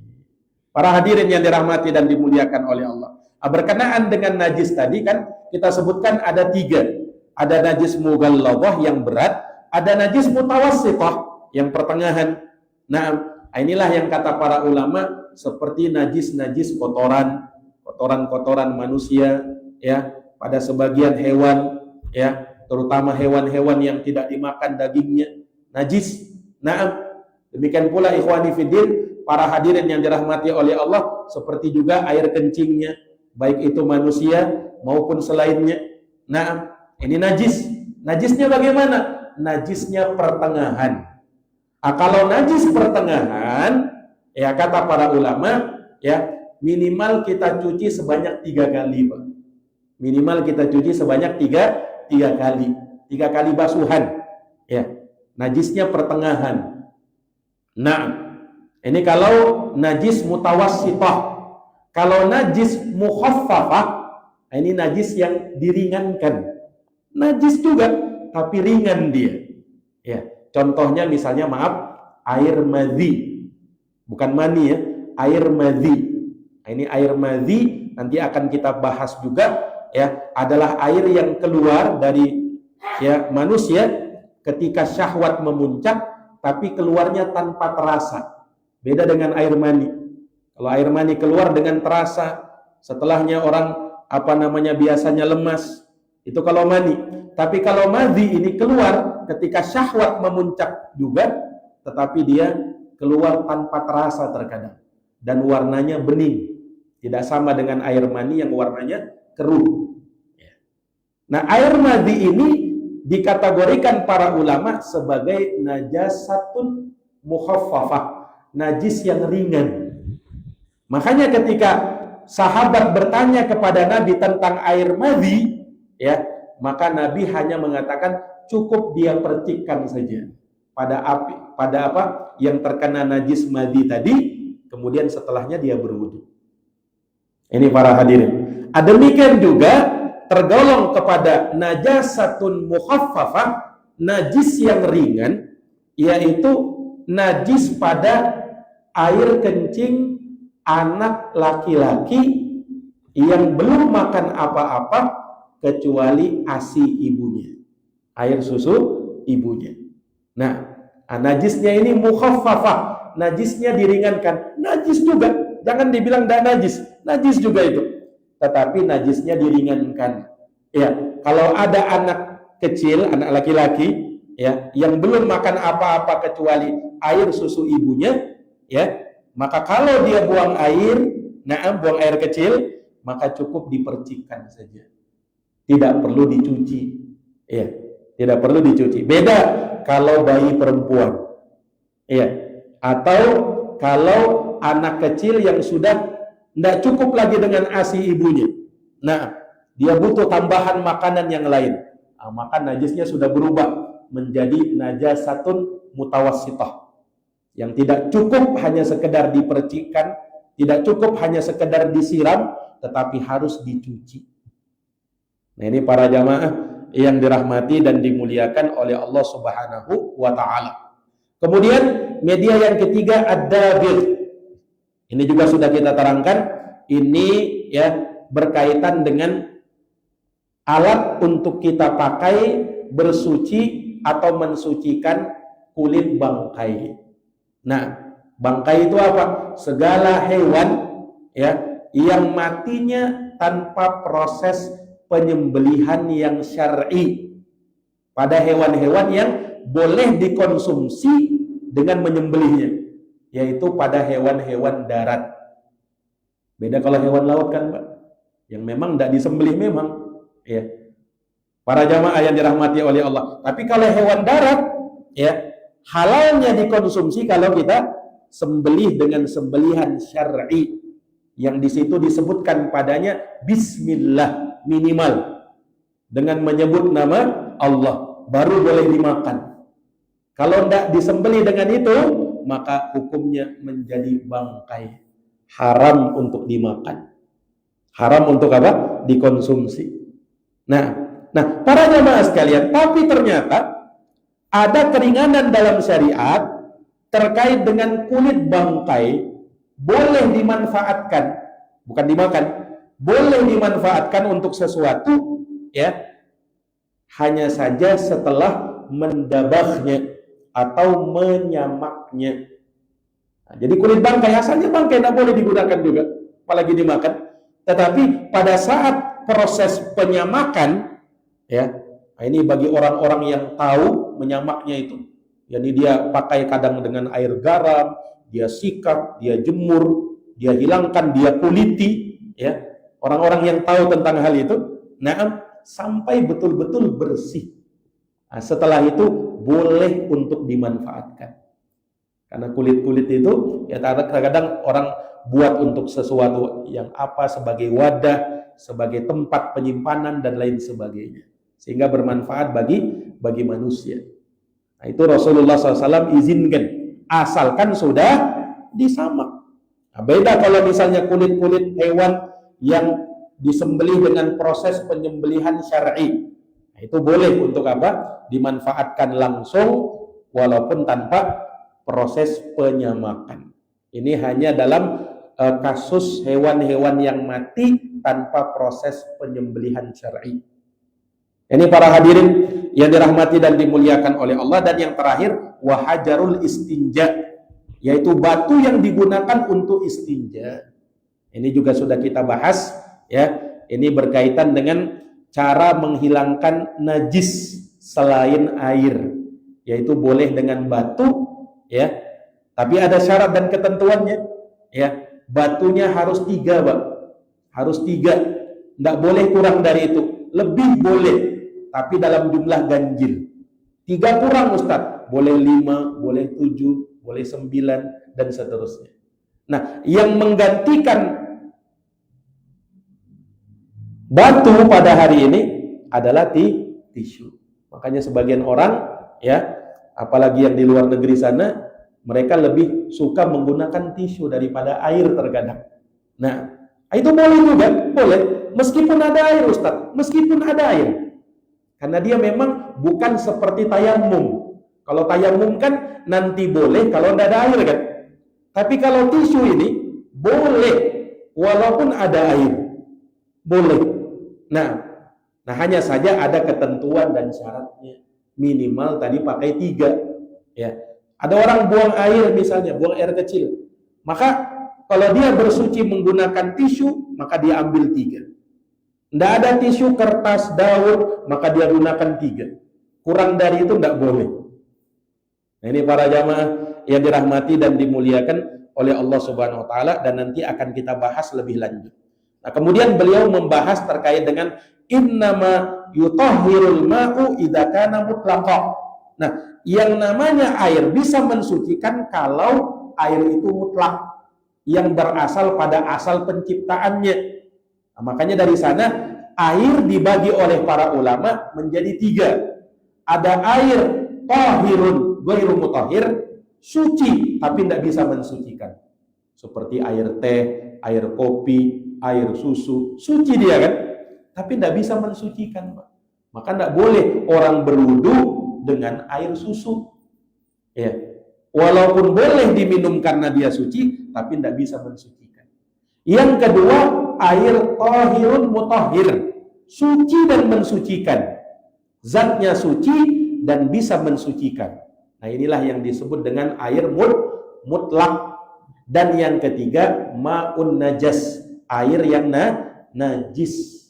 Para hadirin yang dirahmati dan dimuliakan oleh Allah. Berkenaan dengan najis tadi kan kita sebutkan ada 3. Ada najis mughalladhah yang berat, ada najis mutawassithah yang pertengahan. Nah, inilah yang kata para ulama seperti najis-najis kotoran manusia, ya, pada sebagian hewan, ya, terutama hewan-hewan yang tidak dimakan dagingnya, najis. Nah, demikian pula ikhwani fiddin, para hadirin yang dirahmati oleh Allah, seperti juga air kencingnya, baik itu manusia maupun selainnya. Nah, ini najis. Najisnya bagaimana? Najisnya pertengahan. Kalau najis pertengahan, ya kata para ulama, ya minimal kita cuci sebanyak 3 kali, Pak. Minimal kita cuci sebanyak 3 kali. 3 kali basuhan. Ya, najisnya pertengahan. Nah, ini kalau najis mutawassithah. Kalau najis mukhaffafah, ini najis yang diringankan. Najis juga, tapi ringan dia. Ya, contohnya misalnya air madhi. Bukan mani ya, air madhi. Nah, ini air madhi nanti akan kita bahas juga, ya, adalah air yang keluar dari, ya, manusia ketika syahwat memuncak, tapi keluarnya tanpa terasa. Beda dengan air mani. Kalau air mani keluar dengan terasa, setelahnya orang biasanya lemas. Itu kalau mani. Tapi kalau madhi ini keluar ketika syahwat memuncak juga, tetapi dia keluar tanpa terasa terkadang. Dan warnanya bening. Tidak sama dengan air mani yang warnanya keruh. Nah, air madhi ini dikategorikan para ulama sebagai najasatun mukhaffafah. Najis yang ringan. Makanya ketika sahabat bertanya kepada Nabi tentang air madhi, ya, maka Nabi hanya mengatakan cukup dia percikkan saja pada apa yang terkena najis madhi tadi, kemudian setelahnya dia berwudu. Ini para hadirin. Demikian juga tergolong kepada najasatun mukhaffafah, najis yang ringan, yaitu najis pada air kencing anak laki-laki yang belum makan apa-apa kecuali ASI ibunya, air susu ibunya. Nah, najisnya ini mukhaffafah, najisnya diringankan. Najis juga, jangan dibilang tidak najis, najis juga itu. Tetapi najisnya diringankan. Ya, kalau ada anak kecil, anak laki-laki, ya, yang belum makan apa-apa kecuali air susu ibunya, ya, maka kalau dia buang air, buang air kecil, maka cukup dipercikkan saja. Tidak perlu dicuci. Ya, tidak perlu dicuci. Beda kalau bayi perempuan. Ya, atau kalau anak kecil yang sudah tidak cukup lagi dengan ASI ibunya. Nah, dia butuh tambahan makanan yang lain. Maka najisnya sudah berubah menjadi najasatun mutawassithah. Yang tidak cukup hanya sekedar dipercikkan, tidak cukup hanya sekedar disiram, tetapi harus dicuci. Nah, ini para jamaah yang dirahmati dan dimuliakan oleh Allah Subhanahu wa taala. Kemudian media yang ketiga ad-dabir. Ini juga sudah kita terangkan, ini ya berkaitan dengan alat untuk kita pakai bersuci atau mensucikan kulit bangkai. Nah, bangkai itu apa? Segala hewan ya yang matinya tanpa proses penyembelihan yang syar'i. Pada hewan-hewan yang boleh dikonsumsi dengan menyembelihnya, yaitu pada hewan-hewan darat. Beda kalau hewan laut kan, Pak, yang memang tidak disembelih memang, ya. Para jamaah yang dirahmati oleh Allah. Tapi kalau hewan darat, ya, halalnya dikonsumsi kalau kita sembelih dengan sembelihan syar'i, yang di situ disebutkan padanya bismillah minimal, dengan menyebut nama Allah, baru boleh dimakan. Kalau tidak disembelih dengan itu, maka hukumnya menjadi bangkai, haram untuk dimakan, haram untuk apa? Dikonsumsi. Nah, para jamaah sekalian, tapi ternyata ada keringanan dalam syariat terkait dengan kulit bangkai, boleh dimanfaatkan, bukan dimakan, boleh dimanfaatkan untuk sesuatu, ya, hanya saja setelah mendabahnya atau menyamaknya. Nah, jadi kulit bangkai, asalnya bangkai tidak boleh digunakan juga, apalagi dimakan. Tetapi pada saat proses penyamakan, ya, ini bagi orang-orang yang tahu menyamaknya itu, jadi dia pakai kadang dengan air garam, dia sikat, dia jemur, dia hilangkan, dia kuliti, ya, orang-orang yang tahu tentang hal itu, sampai betul-betul bersih. Nah, setelah itu boleh untuk dimanfaatkan. Karena kulit-kulit itu ya kadang-kadang orang buat untuk sesuatu yang apa, sebagai wadah, sebagai tempat penyimpanan dan lain sebagainya, sehingga bermanfaat bagi manusia. Nah, itu Rasulullah SAW izinkan, asalkan sudah disamak. Nah, beda kalau misalnya kulit-kulit hewan yang disembelih dengan proses penyembelihan syar'i. Nah, itu boleh untuk apa? Dimanfaatkan langsung walaupun tanpa proses penyamakan. Ini hanya dalam kasus hewan-hewan yang mati tanpa proses penyembelihan syar'i. Ini para hadirin yang dirahmati dan dimuliakan oleh Allah. Dan yang terakhir, wahajarul istinja, yaitu batu yang digunakan untuk istinja. Ini juga sudah kita bahas, ya. Ini berkaitan dengan cara menghilangkan najis selain air, yaitu boleh dengan batu, ya. Tapi ada syarat dan ketentuannya, ya. Batunya harus 3, Pak. Harus 3. Tidak boleh kurang dari itu. Lebih boleh, tapi dalam jumlah ganjil. 3 kurang, Ustaz. Boleh 5, boleh 7, boleh 9, dan seterusnya. Nah, yang menggantikan batu pada hari ini adalah tisu. Makanya sebagian orang, ya, apalagi yang di luar negeri sana, mereka lebih suka menggunakan tisu daripada air terkadang. Nah, itu boleh juga, boleh. Meskipun ada air, Ustaz, meskipun ada air. Karena dia memang bukan seperti tayamum. Kalau tayamum kan nanti boleh kalau tidak ada air, kan. Tapi kalau tisu ini boleh walaupun ada air. Boleh. Nah hanya saja ada ketentuan dan syaratnya. Minimal tadi pakai 3. Ya. Ada orang buang air misalnya, buang air kecil. Maka kalau dia bersuci menggunakan tisu, maka dia ambil 3. Tidak ada tisu, kertas, daun, maka dia gunakan 3. Kurang dari itu tidak boleh. Nah, ini para jamaah yang dirahmati dan dimuliakan oleh Allah Subhanahu wa taala, dan nanti akan kita bahas lebih lanjut. Nah, kemudian beliau membahas terkait dengan innama yutahhirul ma'u idza kana mutlaqa. Nah, yang namanya air bisa mensucikan kalau air itu mutlak, yang berasal pada asal penciptaannya. Nah, makanya dari sana air dibagi oleh para ulama menjadi 3. Ada air tahirun ghairu mutahhir, suci tapi tidak bisa mensucikan. Seperti air teh, air kopi, air susu, suci dia kan? Tapi tidak bisa mensucikan, Pak. Maka tidak boleh orang berwudu dengan air susu. Ya. Walaupun boleh diminum karena dia suci, tapi tidak bisa mensucikan. Yang kedua, air tahirun mutahhir, suci dan mensucikan. Zatnya suci dan bisa mensucikan. Nah, inilah yang disebut dengan air mutlak. Dan yang ketiga, ma'un najas, air yang najis.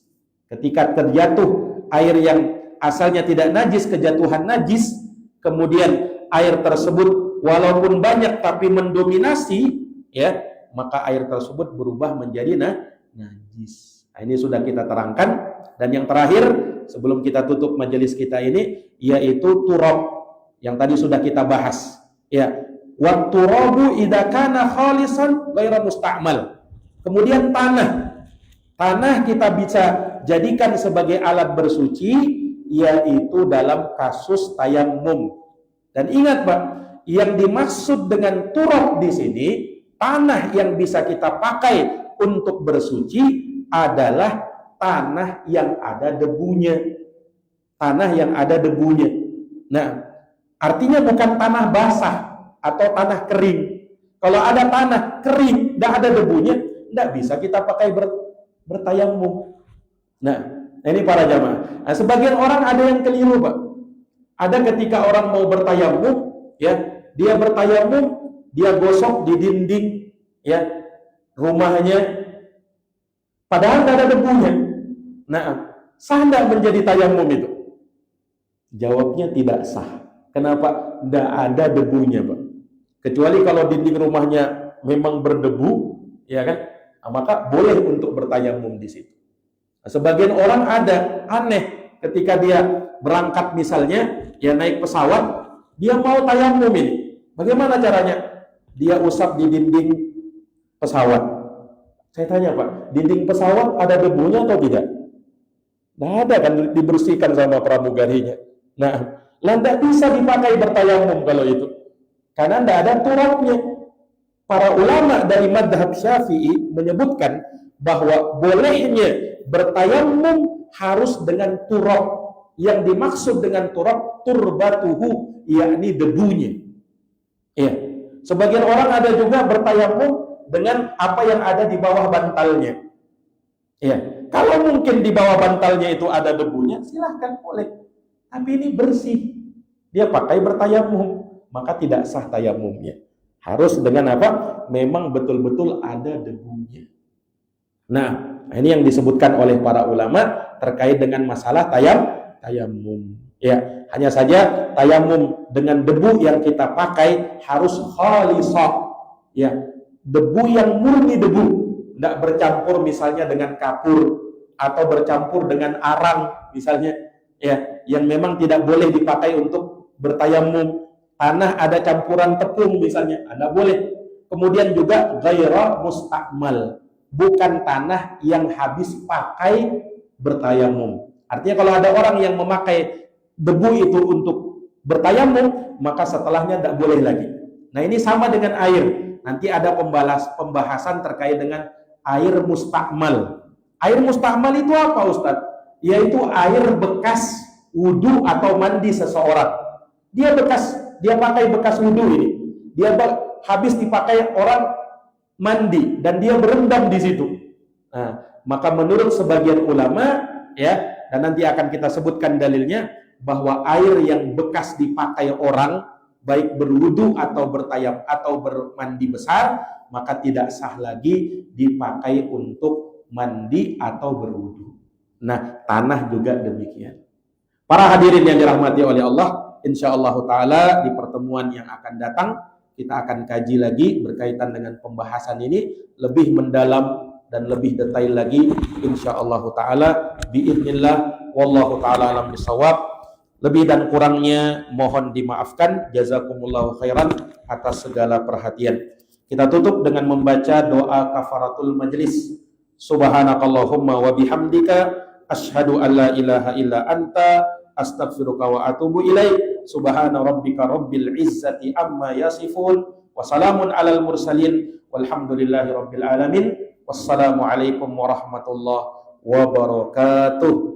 Ketika terjatuh air yang asalnya tidak najis, kejatuhan najis, kemudian air tersebut walaupun banyak tapi mendominasi, ya, maka air tersebut berubah menjadi najis. Nah, ini sudah kita terangkan. Dan yang terakhir sebelum kita tutup majelis kita ini, yaitu turab, yang tadi sudah kita bahas. Ya, wa turabu idza kana khalisan ghairu musta'mal. Kemudian tanah kita bisa jadikan sebagai alat bersuci, yaitu dalam kasus tayammum. Dan ingat, Pak, yang dimaksud dengan turab di sini, tanah yang bisa kita pakai untuk bersuci adalah tanah yang ada debunya. Tanah yang ada debunya. Nah, artinya bukan tanah basah atau tanah kering. Kalau ada tanah kering, tidak ada debunya, tidak bisa kita pakai bertayamum. Nah, ini para jamaah. Nah, sebagian orang ada yang keliru, Pak. Ada ketika orang mau bertayamum, ya, dia bertayamum, dia gosok di dinding, ya, rumahnya, padahal tidak ada debunya. Nah, sah tidak menjadi tayamum itu? Jawabnya tidak sah. Kenapa? Tidak ada debunya, Pak. Kecuali kalau dinding rumahnya memang berdebu, ya kan? Nah, maka boleh untuk bertayamum di situ. Nah, sebagian orang ada aneh ketika dia berangkat misalnya, ya naik pesawat, dia mau tayamum ini. Bagaimana caranya? Dia usap di dinding pesawat. Saya tanya, Pak, dinding pesawat ada debunya atau tidak? Tidak ada kan, dibersihkan sama pramugarinya. Nah, tidak bisa dipakai bertayamum kalau itu. Karena tidak ada turabnya. Para ulama dari madhab Syafi'i menyebutkan bahwa bolehnya bertayamum harus dengan turab. Yang dimaksud dengan turab, turbatuhu, yakni debunya. Ya. Sebagian orang ada juga bertayamum dengan apa yang ada di bawah bantalnya. Ya. Kalau mungkin di bawah bantalnya itu ada debunya, silahkan boleh. Tapi ini bersih. Dia pakai bertayamum, maka tidak sah tayamumnya. Harus dengan apa? Memang betul-betul ada debunya. Nah, ini yang disebutkan oleh para ulama terkait dengan masalah tayamum. Ya, hanya saja tayamum dengan debu yang kita pakai harus khalisah. Ya, debu yang murni debu, tidak bercampur misalnya dengan kapur atau bercampur dengan arang misalnya, ya, yang memang tidak boleh dipakai untuk bertayamum. Tanah ada campuran tepung misalnya, Anda boleh. Kemudian juga ghairu musta'mal, bukan tanah yang habis pakai bertayamum. Artinya kalau ada orang yang memakai debu itu untuk bertayamum, maka setelahnya tidak boleh lagi. Nah, ini sama dengan air. Nanti ada pembahasan terkait dengan air musta'mal. Air musta'mal itu apa, Ustaz? Yaitu air bekas wudu atau mandi seseorang. Dia pakai bekas wudu ini. Dia habis dipakai orang mandi dan dia berendam di situ. Nah, maka menurut sebagian ulama ya, dan nanti akan kita sebutkan dalilnya, bahwa air yang bekas dipakai orang baik berwudu atau bertayam atau bermandi besar, maka tidak sah lagi dipakai untuk mandi atau berwudu. Nah, tanah juga demikian. Para hadirin yang dirahmati oleh Allah, insyaallah taala di pertemuan yang akan datang kita akan kaji lagi berkaitan dengan pembahasan ini lebih mendalam dan lebih detail lagi insyaallah taala biidznillah. Wallahu taala alam bisawab. Lebih dan kurangnya mohon dimaafkan. Jazakumullahu khairan atas segala perhatian. Kita tutup dengan membaca doa kafaratul majlis. Subhanakallahumma wa bihamdika asyhadu an la ilaha illa anta astaghfiruka wa atubu ilaik. Subhana rabbika rabbil izzati amma yasifun wa salamun alal mursalin walhamdulillahi rabbil alamin. Wassalamu alaikum warahmatullahi wabarakatuh.